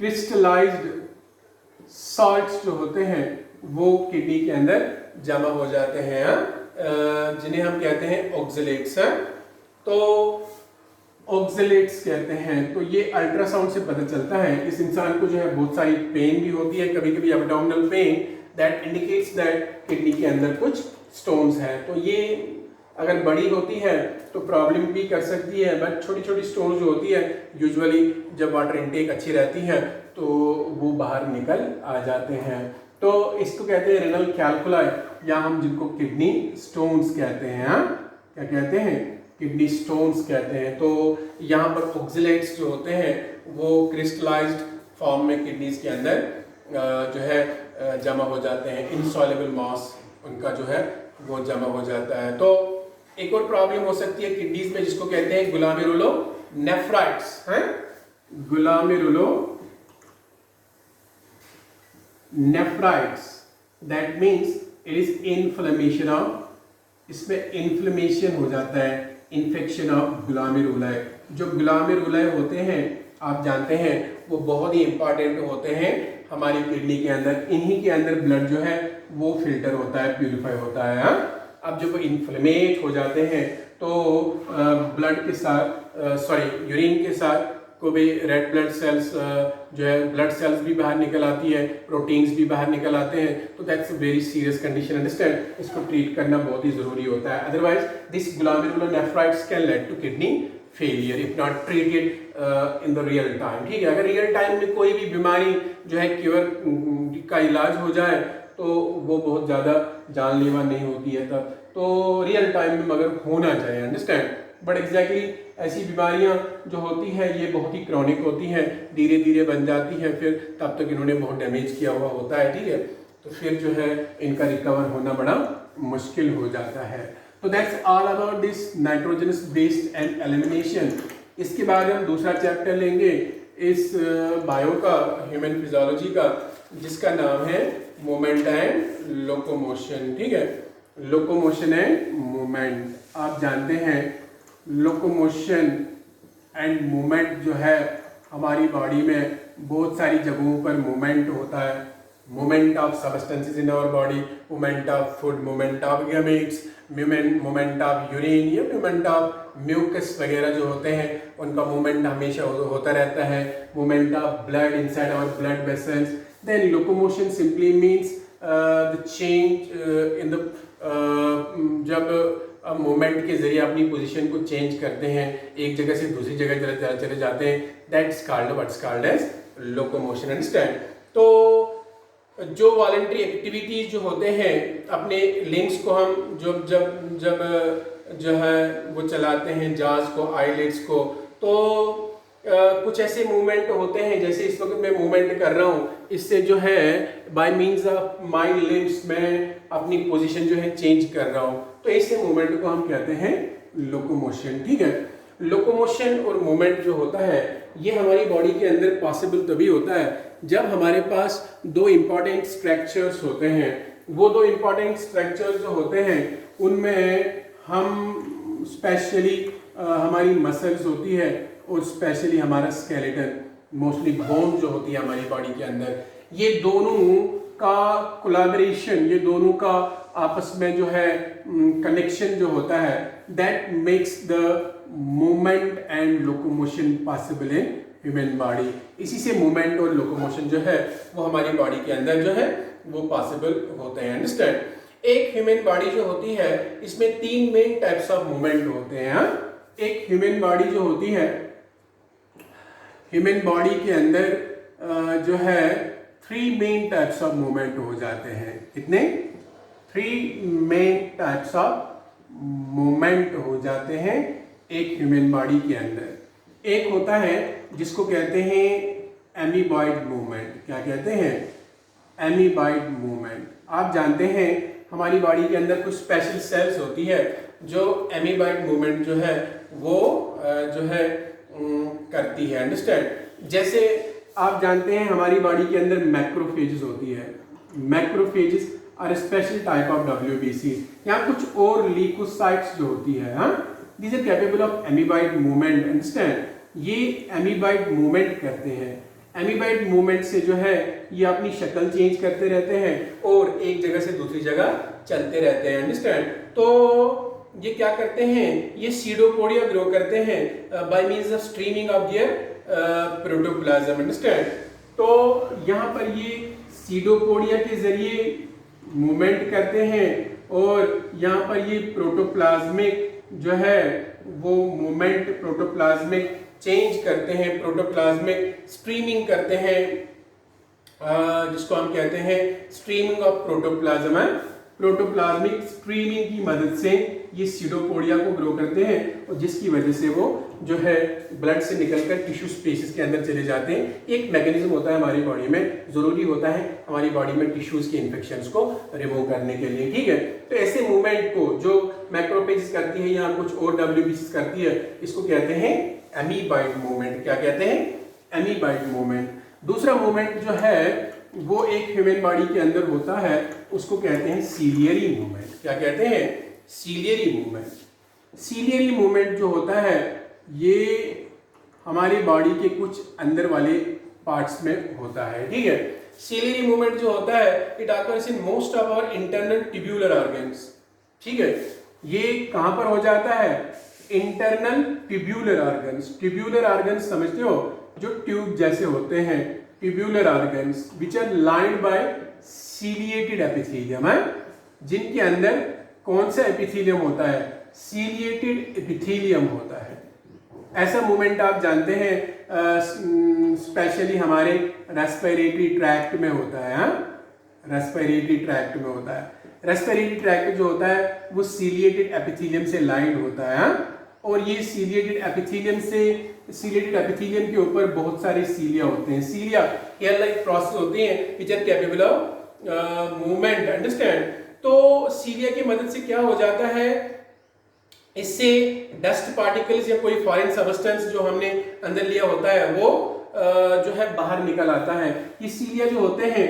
क्रिस्टलाइज्ड सॉल्ट्स जो होते हैं वो किडनी के अंदर जमा हो जाते हैं, जिन्हें हम कहते हैं ऑक्सलेट्स। तो ऑक्सलेट्स कहते हैं, तो ये अल्ट्रासाउंड से पता चलता है। इस इंसान को जो है बहुत सारी पेन भी होती है, कभी कभी abdominal pain, that indicates that kidney के अंदर कुछ स्टोन्स हैं। तो ये अगर बड़ी होती है तो प्रॉब्लम भी कर सकती है, बट छोटी छोटी स्टोन्स जो होती है यूजुअली जब वाटर इनटेक अच्छी रहती है तो वो बाहर निकल आ जाते हैं। तो इसको कहते हैं रेनल कैल्कुलाई, या हम जिनको किडनी स्टोन्स कहते हैं। क्या कहते हैं? किडनी स्टोन्स कहते हैं। तो यहाँ पर ऑक्सलेट्स जो होते हैं वो क्रिस्टलाइज्ड फॉर्म में किडनीज के अंदर जो है जमा हो जाते हैं, इनसॉल्युबल मास उनका जो है वो जमा हो जाता है। तो एक और प्रॉब्लम हो सकती है किडनीज में, जिसको कहते हैं ग्लोमेरुलो नेफ्राइट्स हैं, glomerulonephritis. That means it is inflammation of, इसमें इन्फ्लेमेशन हो जाता है, इन्फेक्शन ऑफ ग्लोमेरुलाई। जो ग्लोमेरुलाई होते हैं आप जानते हैं वो बहुत ही इंपॉर्टेंट होते हैं हमारी किडनी के अंदर। इन्हीं के अंदर ब्लड जो है वो फिल्टर होता है, प्यूरिफाई होता है। अब जब वो इन्फ्लेमेट हो जाते हैं तो ब्लड के साथ यूरिन के साथ को भी रेड ब्लड सेल्स जो है ब्लड सेल्स भी बाहर निकल आती है, प्रोटीन्स भी बाहर निकल आते हैं। तो that's a very serious condition, understand. इसको ट्रीट करना बहुत ही जरूरी होता है, otherwise this glomerular nephritis can lead to kidney failure if not treated in the real time. ठीक है, अगर रियल टाइम में कोई भी बीमारी जो है क्योर का इलाज हो जाए तो वो बहुत ज़्यादा जानलेवा नहीं होती है तब, तो रियल टाइम में मगर होना चाहिए, अंडरस्टैंड। बट एग्जैक्टली ऐसी बीमारियां जो होती हैं ये बहुत ही क्रॉनिक होती हैं, धीरे धीरे बन जाती हैं, फिर तब तक इन्होंने बहुत डैमेज किया हुआ होता है, ठीक है। तो फिर जो है इनका रिकवर होना बड़ा मुश्किल हो जाता है। तो that's all about this nitrogenous waste and elimination. इसके बाद हम दूसरा चैप्टर लेंगे इस बायो का, ह्यूमन फिजियोलॉजी का, जिसका नाम है मूवमेंट एंड लोकोमोशन। ठीक है, लोकोमोशन एंड मूवमेंट। आप जानते हैं लोकोमोशन एंड मूवमेंट जो है हमारी बॉडी में बहुत सारी जगहों पर मूवमेंट होता है। movement of substances in our body, movement of food, movement of gametes, movement of urine या movement of mucus वगैरह जो होते हैं उनका movement हमेशा होता रहता है, movement of blood inside our blood vessels. Then locomotion simply means the change in the जब मूवमेंट के जरिए अपनी पोजीशन को चेंज करते हैं, एक जगह से दूसरी जगह चले जाते हैं, that's called as locomotion. Understand. तो जो वॉलंटरी एक्टिविटीज जो होते हैं, अपने लिंक्स को हम जब जो है वो चलाते हैं, जाज को, आईलिड्स को, तो कुछ ऐसे मूवमेंट होते हैं, जैसे इस वक्त मैं मूवमेंट कर रहा हूँ, इससे जो है by means of my limbs मैं अपनी पोजीशन जो है चेंज कर रहा हूँ, तो ऐसे मूवमेंट को हम कहते हैं लोकोमोशन. ठीक है. लोकोमोशन और मूवमेंट जो होता है ये हमारी बॉडी के अंदर पॉसिबल तभी होता है जब हमारे पास दो इम्पॉर्टेंट स्ट्रक्चर्स होते हैं. वो दो इम्पॉर्टेंट स्ट्रक्चर्स जो होते हैं उनमें हम स्पेशली हमारी मसल्स होती है और स्पेशली हमारा स्केलेटन, मोस्टली बोन जो होती है हमारी बॉडी के अंदर, ये दोनों का कोलैबोरेशन, ये दोनों का आपस में जो है कनेक्शन जो होता है, that makes the movement and locomotion possible in human body. इसी से मूवमेंट और लोकोमोशन जो है वो हमारी बॉडी के अंदर जो है वो पॉसिबल होते हैं. अंडरस्टैंड. एक ह्यूमन बॉडी जो होती है इसमें तीन मेन टाइप्स ऑफ मूवमेंट होते हैं. एक ह्यूमन बॉडी जो होती है, ह्यूमन बॉडी के अंदर जो है 3 मेन टाइप्स ऑफ मूवमेंट हो जाते हैं. कितने? 3 मेन टाइप्स ऑफ मूवमेंट हो जाते हैं एक ह्यूमन बॉडी के अंदर. एक होता है जिसको कहते हैं एमीबॉइड मूवमेंट. क्या कहते हैं? Amoeboid movement. आप जानते हैं हमारी बॉडी के अंदर कुछ स्पेशल सेल्स होती है जो एमीबॉइड मूवमेंट जो है वो जो है करती है. अंडरस्टैंड. जैसे आप जानते हैं हमारी बॉडी के अंदर मैक्रोफेजेस होती है. Macrophages are special type of WBCs. यहाँ कुछ और ल्यूकोसाइट्स जो होती है, these are capable of amoeboid movement. Understand. ये एमीबॉइड मूवमेंट करते हैं. एमीबॉइड मूवमेंट से जो है ये अपनी शक्ल चेंज करते रहते हैं और एक जगह से दूसरी जगह चलते रहते हैं. अंडरस्टैंड. तो ये क्या करते हैं? ये सीडोपोडिया ग्रो करते हैं bye means of streaming of their protoplasm. Understand. तो यहाँ पर ये सीडोपोडिया के जरिए मूवमेंट करते हैं और यहाँ पर ये प्रोटोप्लाज्मिक जो है वो मूवमेंट प्रोटोप्लाज्मिक चेंज करते हैं, प्रोटोप्लाज्मिक स्ट्रीमिंग करते हैं, जिसको हम कहते हैं streaming of protoplasm. Protoplasmic streaming की मदद से ये सीडोपोडिया को ग्रो करते हैं और जिसकी वजह से वो जो है ब्लड से निकलकर टिश्यू स्पेसेस के अंदर चले जाते हैं. एक मैकेनिज्म होता है हमारी बॉडी में, जरूरी होता है हमारी बॉडी में टिश्यूज के इन्फेक्शंस को रिमूव करने के लिए. ठीक है. तो ऐसे मूवमेंट को जो मैक्रोफेजेस करती है या कुछ और WBCs करती है, इसको कहते हैं एमीबॉइड मूवमेंट. क्या कहते हैं? Amoeboid movement. दूसरा मूवमेंट जो है वो एक ह्यूमन बॉडी के अंदर होता है, उसको कहते हैं सीलियरी मूवमेंट. क्या कहते हैं? Ciliary movement. सीलियरी मूवमेंट जो होता है ये हमारी बॉडी के कुछ अंदर वाले पार्ट्स में होता है. ठीक है. सीलियरी मूवमेंट जो होता है it occurs in most of our internal tubular organs. ठीक है. ये कहां पर हो जाता है? Internal tubular organs. Tubular organs समझते हो? जो ट्यूब जैसे होते हैं, tubular organs which are lined by ciliated epithelium है, जिनके अंदर कौन सा एपिथेलियम होता है? सीलिएटेड एपिथेलियम होता है. ऐसा मूवमेंट आप जानते हैं स्पेशली हमारे रेस्पिरेटरी ट्रैक्ट में होता है. रेस्पिरेटरी ट्रैक्ट में होता है. रेस्पिरेटरी ट्रैक्ट जो होता है वो सीलिएटेड एपिथेलियम से लाइंड होता है. और ये सीलिएटेड एपिथेलियम के ऊपर बहुत सारे सीलिया होते हैं. सीलिया हेयर लाइक प्रोसेस होते हैं which are capable of movement. Understand. तो सीलिया की मदद से क्या हो जाता है, इससे डस्ट पार्टिकल्स या कोई फॉरेन सब्सटेंस जो हमने अंदर लिया होता है वो जो है बाहर निकल आता है. ये सीलिया जो होते हैं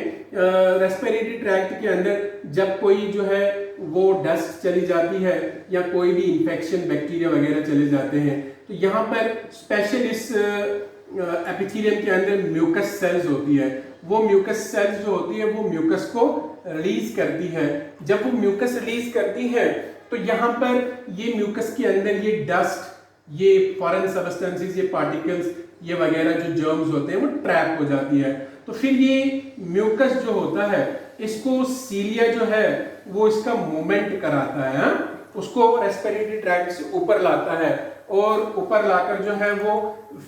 रेस्पिरेटरी ट्रैक्ट के अंदर जब कोई जो है वो डस्ट चली जाती है या कोई भी इंफेक्शन बैक्टीरिया वगैरह चले जाते हैं, तो यहाँ पर स्पेशल इस एपिथेलियम के अंदर म्यूकस सेल्स होती है वो म्यूकस सेल्स जो होती है वो म्यूकस को रिलीज करती है। जब वो म्यूकस रिलीज करती है तो यहाँ पर ये म्यूकस के अंदर ये डस्ट, ये फॉरेन सब्सटेंसेस, ये पार्टिकल्स, ये वगैरह जो जर्म्स होते हैं वो ट्रैप हो जाती है। तो फिर ये म्यूकस जो होता है इसको सीलिया जो है वो इसका मूवमेंट कराता है, उसको रेस्पिरेटरी ट्रैक्ट से ऊपर लाता है और ऊपर लाकर जो है वो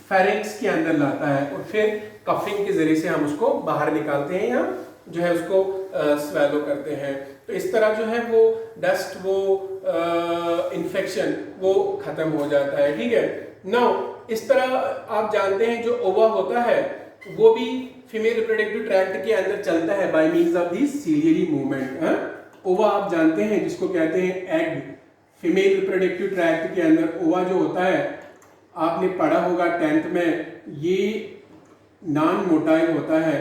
फेरिंक्स के अंदर लाता है और फिर कफिंग के जरिए से हम उसको बाहर निकालते हैं या जो है उसको स्वेलो करते हैं। तो इस तरह जो है वो डस्ट, वो इन्फेक्शन वो खत्म हो जाता है। ठीक है, नाउ इस तरह आप जानते हैं जो ओवा होता है वो भी फीमेल रिप्रोडक्टिव ट्रैक्ट के अंदर चलता है by means of the ciliary movement. ओवा आप जानते हैं जिसको कहते हैं एग, फीमेल रिप्रोडक्टिव ट्रैक्ट के अंदर ओवा जो होता है आपने पढ़ा होगा 10th में, ये नॉन मोटाइल होता है,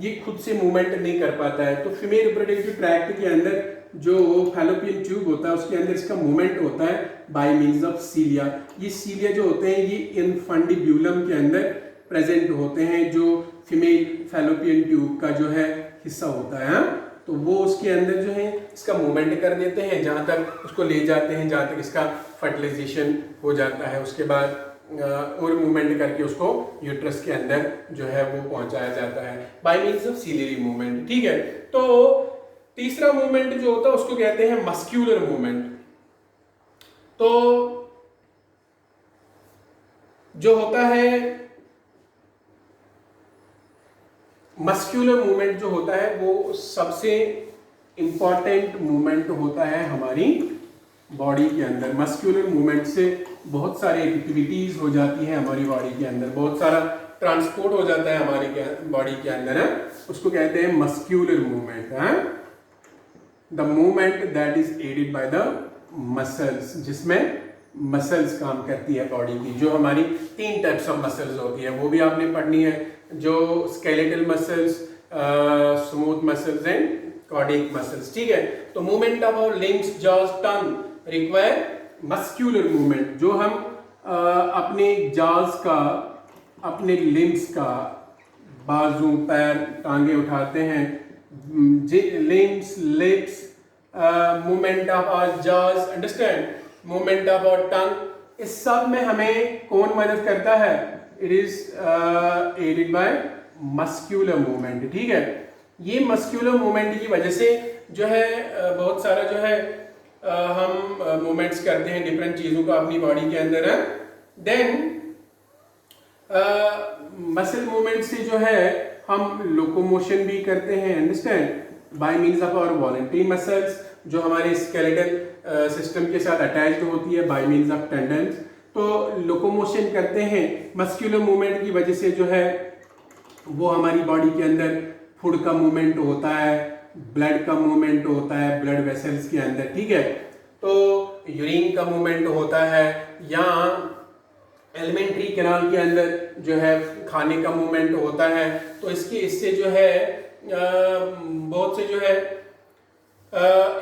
ये खुद से मूवमेंट नहीं कर पाता है। तो फीमेल रिप्रोडक्टिव ट्रैक्ट के अंदर जो फैलोपियन ट्यूब होता है उसके अंदर इसका मूवमेंट होता है बाय मींस ऑफ सीलिया। ये सीलिया जो होते हैं ये इनफंडिब्यूलम के अंदर प्रेजेंट होते हैं, जो फीमेल फैलोपियन ट्यूब का जो है हिस्सा होता है। तो वो उसके अंदर जो है इसका मूवमेंट कर देते हैं, जहाँ तक उसको ले जाते हैं जहाँ तक इसका फर्टिलाइजेशन हो जाता है। उसके बाद और मूवमेंट करके उसको यूट्रस के अंदर जो है वो पहुंचाया जाता है by means of ciliary movement. ठीक है, तो तीसरा मूवमेंट जो होता है उसको कहते हैं मस्क्यूलर मूवमेंट। तो जो होता है मस्क्यूलर मूवमेंट जो होता है वो सबसे इंपॉर्टेंट मूवमेंट होता है हमारी बॉडी के अंदर। मस्क्यूलर मूवमेंट से बहुत सारी एक्टिविटीज हो जाती है हमारी बॉडी के अंदर, बहुत सारा ट्रांसपोर्ट हो जाता है हमारी बॉडी के अंदर है, उसको कहते हैं मस्क्यूलर मूवमेंट है। The movement that is aided by the muscles, जिसमें मसल्स काम करती है बॉडी की। जो हमारी 3 टाइप्स ऑफ मसल्स होती है वो भी आपने पढ़नी है, जो skeletal muscles, smooth muscles and cardiac muscles. ठीक है, तो movement of our limbs, jaws, tongue require muscular movement. जो हम अपने जॉज का, अपने लिम्स का, बाजू, पैर, टांगे उठाते हैं, limbs, lips, movement of our jaws, understand, movement of our tongue, इस सब में हमें कौन मदद करता है? It is aided by muscular movement. ठीक है, ये मस्क्यूलर मूवमेंट की वजह से जो है बहुत सारा जो है हम मूवमेंट्स करते हैं डिफरेंट चीज़ों का अपनी बॉडी के अंदर है। देन मसल मूवमेंट से जो है हम लोकोमोशन भी करते हैं, understand, by means of our voluntary muscles जो हमारे स्केलेटल सिस्टम के साथ अटैच्ड होती है बाय मींस ऑफ टेंडन्स। तो लोकोमोशन करते हैं मस्क्यूलर मूवमेंट की वजह से, जो है वो हमारी बॉडी के अंदर फूड का मूवमेंट होता है, ब्लड का मूवमेंट होता है ब्लड वेसल्स के अंदर। ठीक है, तो यूरिन का मूवमेंट होता है, या एलिमेंट्री कैनाल के अंदर जो है खाने का मूवमेंट होता है। तो इससे जो है बहुत से जो है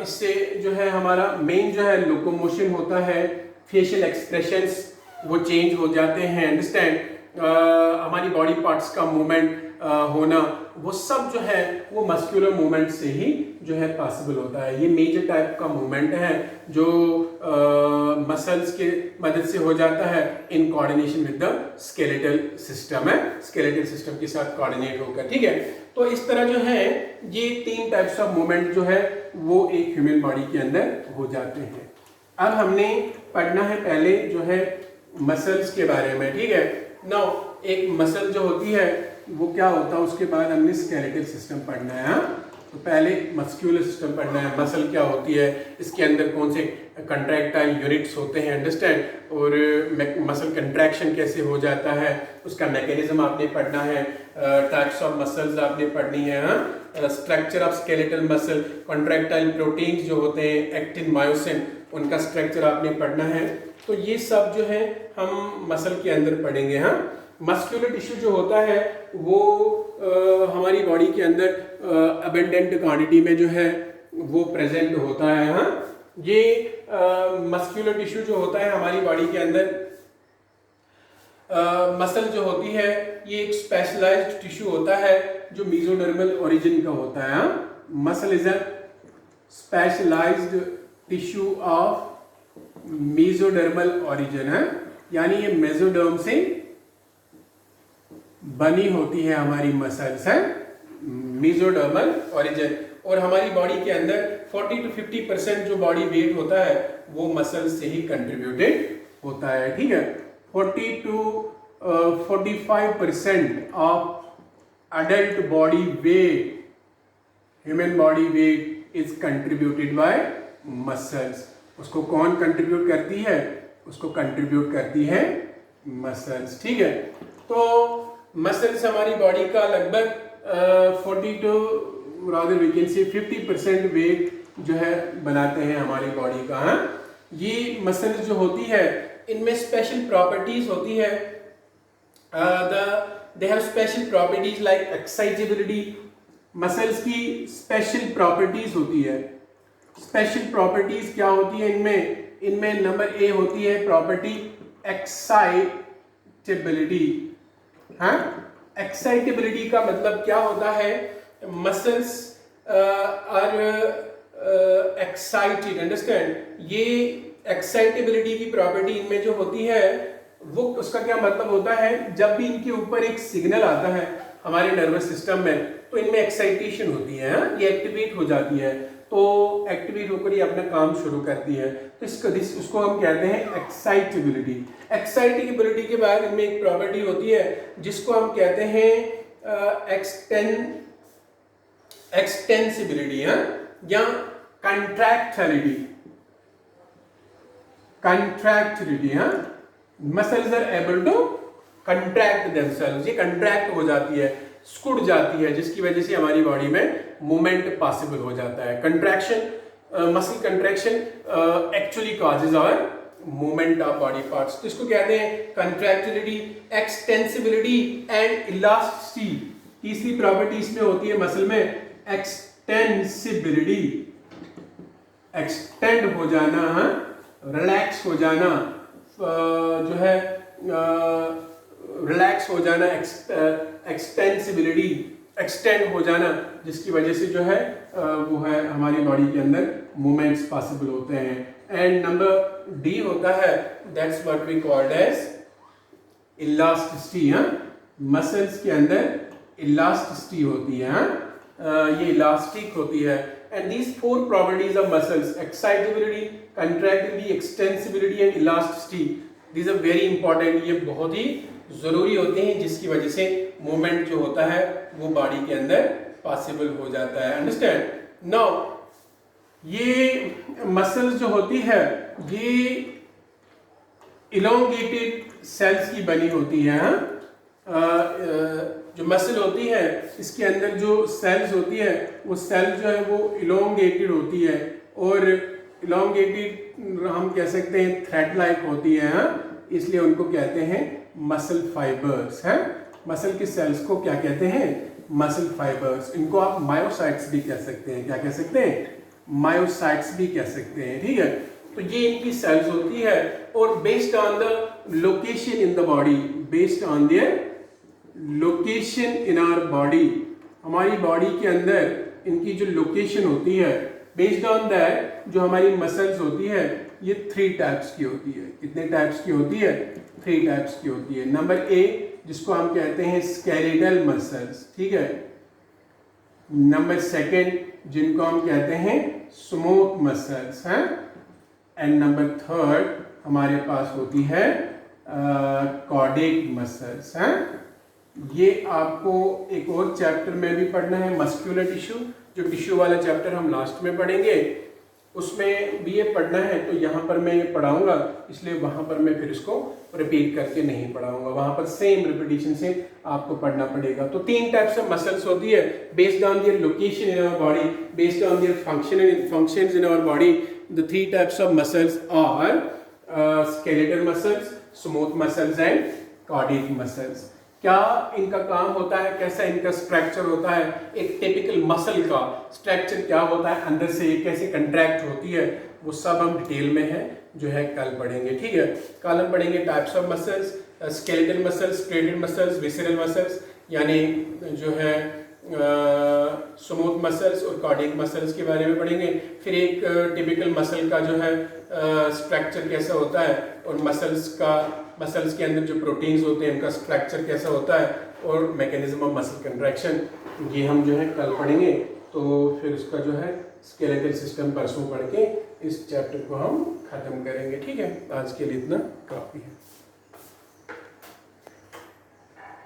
इससे जो है हमारा मेन जो है लोकोमोशन होता है, फेशियल एक्सप्रेशंस वो चेंज हो जाते हैं, अंडरस्टैंड, हमारी बॉडी पार्ट्स का मूवमेंट होना, वो सब जो है वो मस्कुलर मूवमेंट से ही जो है पॉसिबल होता है। ये मेजर टाइप का मूवमेंट है जो मसल्स के मदद से हो जाता है in coordination with the skeletal system है, स्केलेटल सिस्टम के साथ कोऑर्डिनेट होकर। ठीक है, तो इस तरह जो है ये 3 टाइप्स ऑफ मूवमेंट जो है वो एक ह्यूमन बॉडी के अंदर हो जाते हैं। अब हमने पढ़ना है पहले जो है मसल्स के बारे में। ठीक है, नाउ एक मसल जो होती है वो क्या होता है, उसके बाद हमने स्केलेटल सिस्टम पढ़ना है। तो पहले मस्क्यूलर सिस्टम पढ़ना है, मसल क्या होती है, इसके अंदर कौन से कंट्रैक्टाइल यूनिट्स होते हैं, अंडरस्टैंड, और मसल कंट्रैक्शन कैसे हो जाता है उसका मैकेनिज्म आपने पढ़ना है, टाइप्स ऑफ मसल्स आपने पढ़नी है, structure of skeletal muscle, contractile proteins जो होते हैं, एक्टिन, मायोसिन, उनका स्ट्रक्चर आपने पढ़ना है। तो ये सब जो है हम मसल के अंदर पढ़ेंगे। हाँ, मस्कुलर टिश्यू जो होता है वो हमारी बॉडी के अंदर अबेंडेंट क्वांटिटी में जो है वो प्रेजेंट होता है। हाँ, ये मस्कुलर टिश्यू जो होता है हमारी बॉडी के अंदर मसल जो होती है ये एक स्पेशलाइज्ड टिश्यू होता है जो मेसोडर्मल ओरिजिन का होता है। Muscle is a specialised tissue of mesodermal origin है, यानी ये मेसोडर्म से बनी होती है हमारी मसल्स है, मेसोडर्मल ओरिजिन। और हमारी बॉडी के अंदर 40 to 50% जो बॉडी वेट होता है वो मसल्स से ही कंट्रीब्यूटेड होता है, ठीक है। 40 to 45% of adult body weight, human body weight is contributed bye muscles. उसको कौन कंट्रीब्यूट करती है? उसको कंट्रीब्यूट करती है मसल्स, ठीक है। तो मसल्स हमारी बॉडी का लगभग 40 to rather we can say 50% wait जो है बनाते हैं हमारी बॉडी का। हाँ, ये मसल्स जो होती है इनमें स्पेशल प्रॉपर्टीज होती है। They have special properties like excitability. Muscles की स्पेशल प्रॉपर्टीज होती है। स्पेशल प्रॉपर्टीज क्या होती है इनमें? इनमें नंबर ए होती है प्रॉपर्टी एक्साइटेबिलिटी। हाँ, एक्साइटेबिलिटी का मतलब क्या होता है? Muscles are excited, understand. ये एक्साइटेबिलिटी की प्रॉपर्टी इनमें जो होती है वो, उसका क्या मतलब होता है? जब भी इनके ऊपर एक सिग्नल आता है हमारे नर्वस सिस्टम में तो इनमें एक्साइटेशन होती है, ये एक्टिवेट हो जाती है। तो एक्टिवेट होकर ये अपना काम शुरू करती है, तो उसको हम कहते हैं एक्साइटेबिलिटी। एक्साइटेबिलिटी के बाद इनमें एक प्रॉपर्टी होती है जिसको हम कहते हैं एक्सटेंसिबिलिटी या contractility. Muscles are able to contract themselves, ये कंट्रैक्ट हो जाती है, सिकुड़ जाती है, जिसकी वजह से हमारी बॉडी में मूवमेंट पॉसिबल हो जाता है। Contraction, muscle contraction actually causes our movement of body parts. तो इसको कहते हैं कंट्रैक्टिलिटी, एक्सटेंसिबिलिटी एंड इलास्टिसिटी। तीसरी प्रॉपर्टी इसमें होती है मसल में एक्सटेंसिबिलिटी, एक्सटेंड हो जाना, रिलैक्स हो जाना, जो है रिलैक्स हो जाना, एक्सटेंसिबिलिटी, एक्सटेंड हो जाना, जिसकी वजह से जो है वो है हमारी बॉडी के अंदर मूवमेंट्स पॉसिबल होते हैं। एंड नंबर डी होता है, that's what we called as elasticity. Muscles के अंदर इलास्टिसिटी होती है, ये इलास्टिक होती है। And these 4 properties of muscles, excitability, contractility, extensibility and elasticity, these are very important. ये बहुत ही जरूरी होते हैं, जिसकी वजह से मूवमेंट जो होता है वो बॉडी के अंदर पॉसिबल हो जाता है, अंडरस्टैंड। नाउ ये मसल्स जो होती है ये इलोंगेटेड सेल्स की बनी होती है। जो मसल होती है इसके अंदर जो सेल्स होती है वो सेल जो है वो इलोंगेटेड होती है, और इलोंगेटेड हम कह सकते हैं थ्रेड लाइक होती है, इसलिए उनको कहते हैं मसल फाइबर्स। हैं, मसल के सेल्स को क्या कहते हैं? Muscle fibres. इनको आप मायोसाइट्स भी कह सकते हैं। क्या कह सकते हैं? मायोसाइट्स भी कह सकते हैं, ठीक है। तो ये इनकी सेल्स होती है, और based on the location in the body, based on their location in our body, हमारी बॉडी के अंदर इनकी जो लोकेशन होती है, बेस्ड ऑन दैट जो हमारी मसल्स होती है ये 3 टाइप्स की होती है। कितने टाइप्स की होती है? 3 टाइप्स की होती है। नंबर ए, जिसको हम कहते हैं स्केलेटल मसल्स, ठीक है। नंबर सेकंड, जिनको हम कहते हैं स्मूथ मसल्स हैं। एंड नंबर थर्ड हमारे पास होती है कॉर्डिक मसल्स हैं। ये आपको एक और चैप्टर में भी पढ़ना है, मस्कुलर टिश्यू। जो टिश्यू वाला चैप्टर हम लास्ट में पढ़ेंगे उसमें भी ये पढ़ना है, तो यहाँ पर मैं ये पढ़ाऊंगा, इसलिए वहाँ पर मैं फिर इसको रिपीट करके नहीं पढ़ाऊंगा, वहाँ पर सेम रिपीटिशन से आपको पढ़ना पड़ेगा। तो 3 टाइप्स ऑफ मसल्स होती है, based on their location in our body, based on their functions in our body. The 3 types of muscles are skeletal muscles, smooth muscles and cardiac muscles. क्या इनका काम होता है, कैसा इनका स्ट्रक्चर होता है, एक टिपिकल मसल का स्ट्रक्चर क्या होता है, अंदर से कैसे कंट्रैक्ट होती है, वो सब हम डिटेल में है जो है कल पढ़ेंगे, ठीक है। कल हम पढ़ेंगे types of muscles, skeletal muscles, striated muscles, visceral muscles, यानी जो है स्मूथ मसल्स और कार्डियक मसल्स के बारे में पढ़ेंगे। फिर एक टिपिकल मसल का जो है स्ट्रक्चर कैसा होता है, और मसल्स के अंदर जो प्रोटीन्स होते हैं उनका स्ट्रक्चर कैसा होता है, और मैकेनिज्म ऑफ मसल कंट्रैक्शन, ये हम जो है कल पढ़ेंगे। तो फिर उसका जो है स्केलेटल सिस्टम परसों पढ़ के इस चैप्टर को हम ख़त्म करेंगे। ठीक है, आज के लिए इतना काफ़ी है।